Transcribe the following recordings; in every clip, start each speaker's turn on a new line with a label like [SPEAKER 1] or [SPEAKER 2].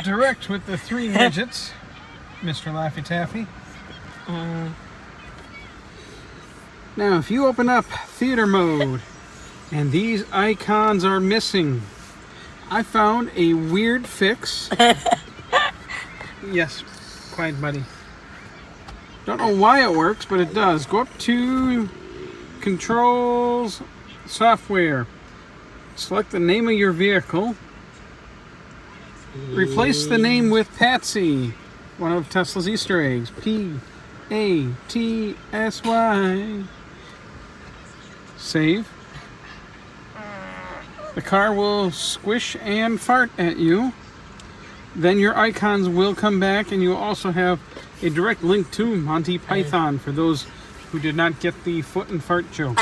[SPEAKER 1] direct with the 3 midgets, Mr. Laffy Taffy. Now, if you open up theater mode and these icons are missing, I found a weird fix. Yes, quiet buddy. Don't know why it works, but it does. Go up to Controls, Software. Select the name of your vehicle. Replace the name with Patsy, one of Tesla's Easter eggs. P-A-T-S-Y. Save. The car will squish and fart at you. Then your icons will come back, and you will also have a direct link to Monty Python for those who did not get the foot and fart joke.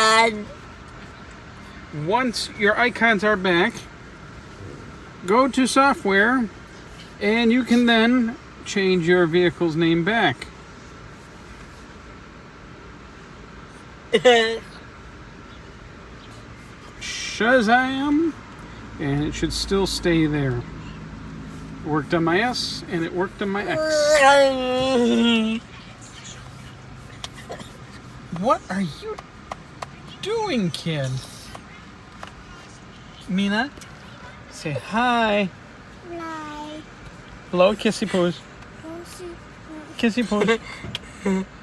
[SPEAKER 1] Once your icons are back, go to Software, and you can then change your vehicle's name back. Shazam! And it should still stay there. It worked on my S, and it worked on my X. What are you doing, kid? Mina, say hi.
[SPEAKER 2] Hi.
[SPEAKER 1] Hello, kissy pose. Kissy pose.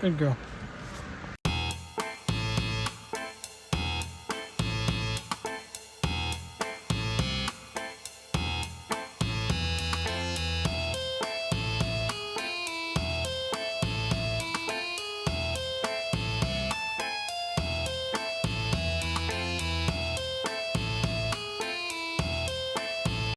[SPEAKER 1] Good girl.